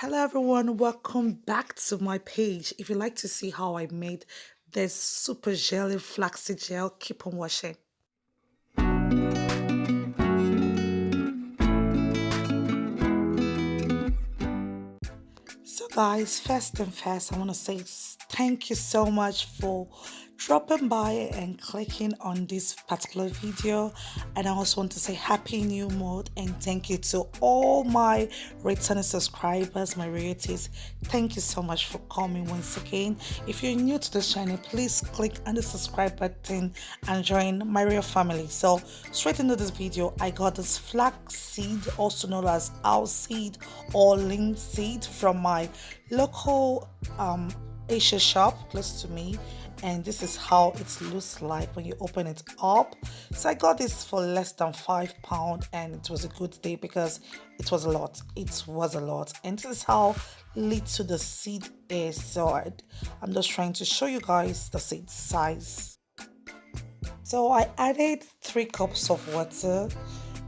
Hello everyone, welcome back to my page. If you'd like to see how I made this super jelly flaxseed gel, keep on watching. So guys, first and first, I want to say thank you so much for dropping by and clicking on this particular video. And I also want to say happy new month and thank you to all my returning subscribers, my relatives. Thank you so much for coming once again. If you're new to the channel, please click on the subscribe button and join my real family. So straight into this video, I got this flax seed, also known as owl seed or linseed, from my local Asia shop close to me, and this is how it looks like when you open it up. So I got this for less than £5, and it was a good day because it was a lot. And this is how little the seed is. So I'm just trying to show you guys the seed size. So I added 3 cups of water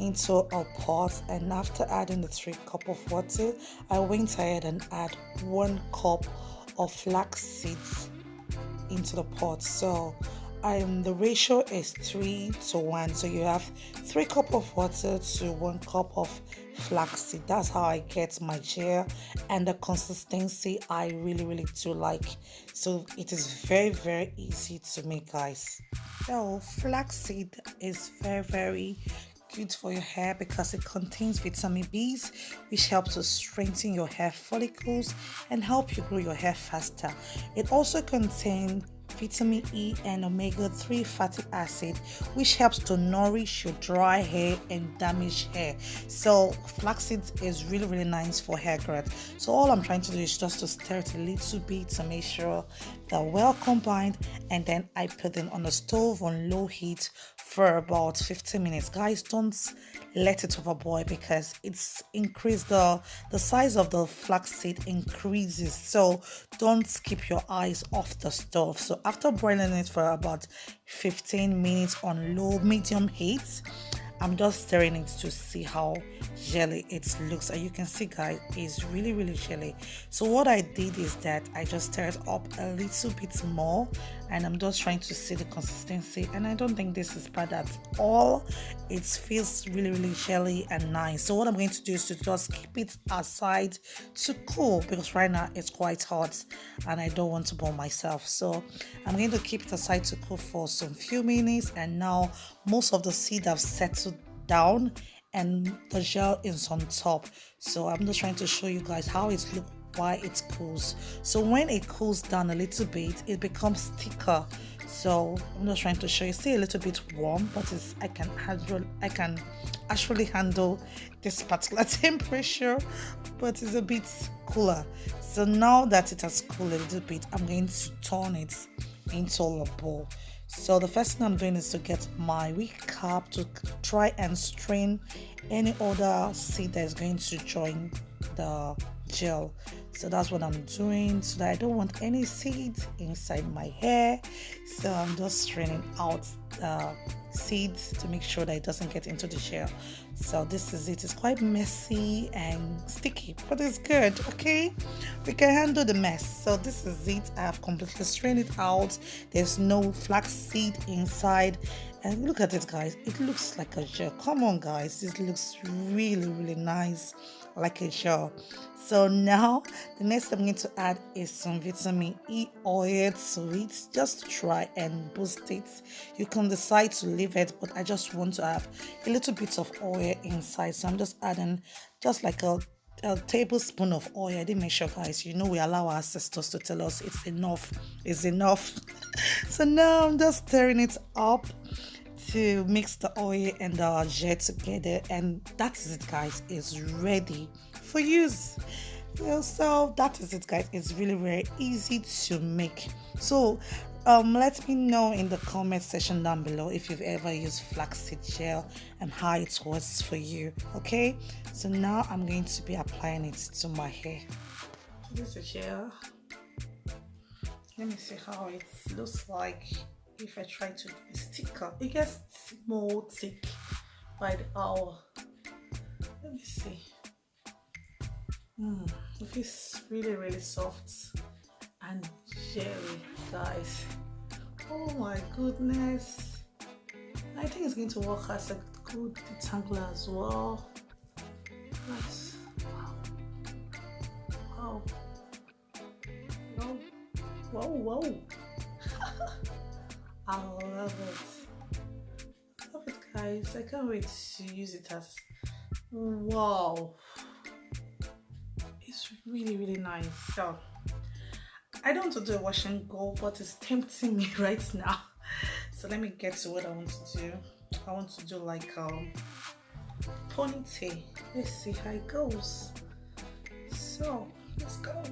into a pot, and after adding the 3 cup of water, I went ahead and add 1 cup of flax seeds into the pot. So the ratio is 3 to 1, so you have 3 cup of water to 1 cup of flaxseed. That's how I get my gel, and the consistency I really do like. So it is very easy to make, guys. So flaxseed is very good for your hair because it contains vitamin B's, which helps to strengthen your hair follicles and help you grow your hair faster. It also contains vitamin E and omega-3 fatty acid, which helps to nourish your dry hair and damaged hair. So flaxseed is really nice for hair growth. So all I'm trying to do is just to stir it a little bit to make sure they're well combined, and then I put them on the stove on low heat for about 15 minutes. Guys, don't let it overboil because it's increased the size of the flaxseed increases, so don't keep your eyes off the stove. So after boiling it for about 15 minutes on low medium heat, I'm just stirring it to see how jelly it looks. And you can see, guys, it's really jelly. So what I did is that I just stirred it up a little bit more, and I'm just trying to see the consistency, and I don't think this is bad at all. It feels really jelly and nice. So what I'm going to do is to just keep it aside to cool, because right now it's quite hot and I don't want to burn myself. So I'm going to keep it aside to cool for some few minutes, and now most of the seed have settled down and the gel is on top. So I'm just trying to show you guys how it looks while it cools. So when it cools down a little bit, it becomes thicker. So I'm just trying to show you. See, a little bit warm, but I can actually handle this particular temperature, but it's a bit cooler. So now that it has cooled a little bit, I'm going to turn it into a bowl. So the first thing I'm doing is to get my wig cap to try and strain any other seed that is going to join the gel. So that's what I'm doing, so that I don't want any seeds inside my hair. So I'm just straining out the seeds to make sure that it doesn't get into the gel. So this is it. It's quite messy and sticky, but it's good. Okay, we can handle the mess. So this is it. I have completely strained it out. There's no flax seed inside, and look at it, guys. It looks like a gel. Come on, guys, this looks really nice, like a gel. So now the next I'm going to add is some vitamin E oil to it, just to try and boost it. You can decide to leave it, but I just want to have a little bit of oil inside, so I'm just adding just like a tablespoon of oil. I didn't make sure, guys. You know, we allow our ancestors to tell us it's enough. So now I'm just stirring it up to mix the oil and the gel together, and that is it, guys. It's ready for use. So that is it, guys. It's really very easy to make. So let me know in the comment section down below if you've ever used flaxseed gel and how it works for you. Okay, so now I'm going to be applying it to my hair. This is gel. Let me see how it looks like. If I try to stick up, it gets more thick by the hour. Let me see. It feels really soft and jelly, guys. Oh my goodness. I think it's going to work as a good detangler as well. Nice. Wow. Whoa. I love it. Love it, guys. I can't wait to use it as wow. It's really nice. So I don't want to do a wash and go, but it's tempting me right now. So let me get to what I want to do. I want to do like ponytail. Let's see how it goes. So let's go.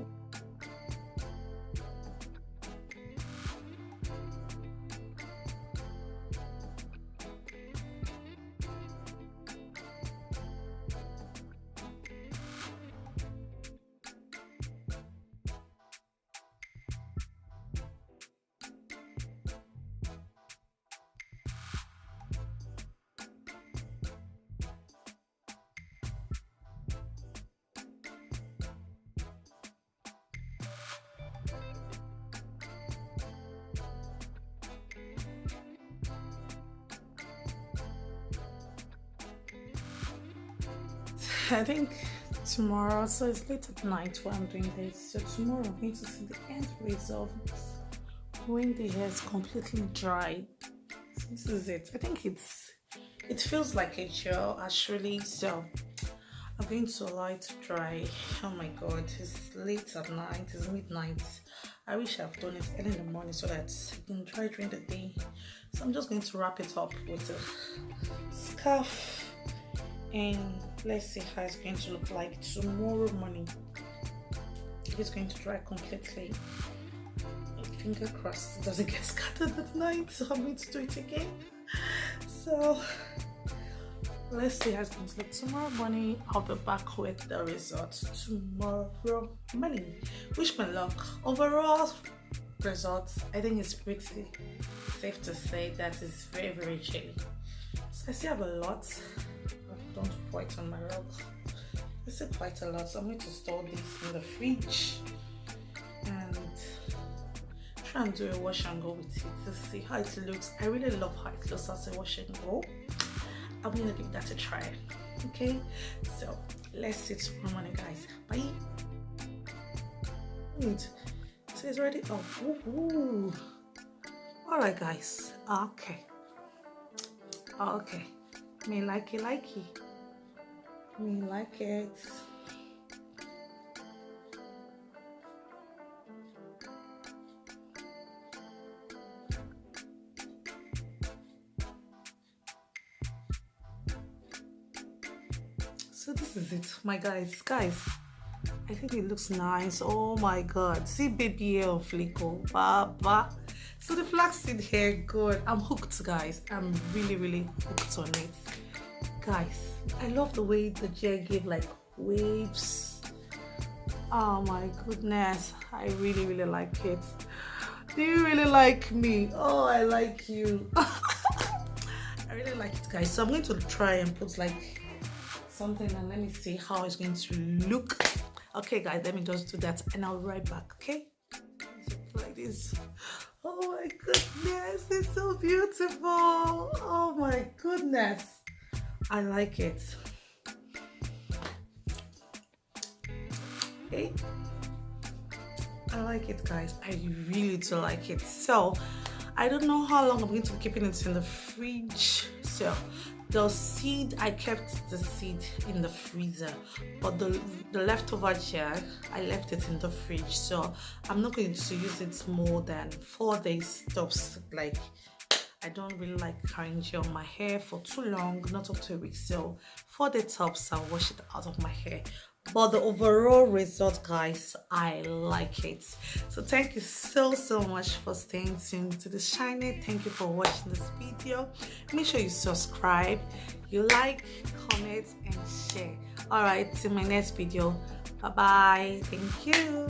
I think tomorrow, so it's late at night while I'm doing this, so tomorrow I'm going to see the end result when the hair is completely dry. So this is it. I think it feels like a gel actually, so I'm going to allow it to dry. Oh my god, it's late at night, it's midnight. I wish I've done it early in the morning so that it can dry during the day. So I'm just going to wrap it up with a scarf and let's see how it's going to look like tomorrow morning. It's going to dry completely. Finger crossed it doesn't get scattered at night, so I'm going to do it again. So let's see how it's going to look tomorrow morning. I'll be back with the results tomorrow morning. Wish me luck. Overall results, I think it's pretty safe to say that it's very chilly. So I still have a lot. Don't pour it on my rug. I still quite a lot, so I'm going to store this in the fridge and try and do a wash and go with it to see how it looks. I really love how it looks as a wash and go. I'm going to give that a try. Okay, so let's see tomorrow morning, guys. Bye. Wait, so it's ready. Oh, all right, guys. Okay. Me like it. Me like it. So this is it, my guys. I think it looks nice. Oh my god, see baby hair on flico, baba. So the flaxseed hair, good. I'm hooked, guys. I'm really hooked on it, guys. I love the way the gel gave like waves. Oh my goodness, I really like it. Do you really like me? Oh, I like you. I really like it, guys. So I'm going to try and put like something and let me see how it's going to look. Okay, guys, let me just do that and I'll be right back. Okay, like this. Oh my goodness, it's so beautiful. Oh my goodness, I like it. Okay, I like it, guys. I really do like it. So I don't know how long I'm going to be keeping it in the fridge. So the seed, I kept the seed in the freezer, but the leftover gel, I left it in the fridge. So I'm not going to use it more than 4 days tops. Like, I don't really like carrying gel on my hair for too long, not up to a week. So 4 days tops, I'll wash it out of my hair. But the overall result, guys, I like it. So thank you so much for staying tuned to the channel. Thank you for watching this video. Make sure you subscribe, you like, comment and share. All right, till my next video. Bye bye. Thank you.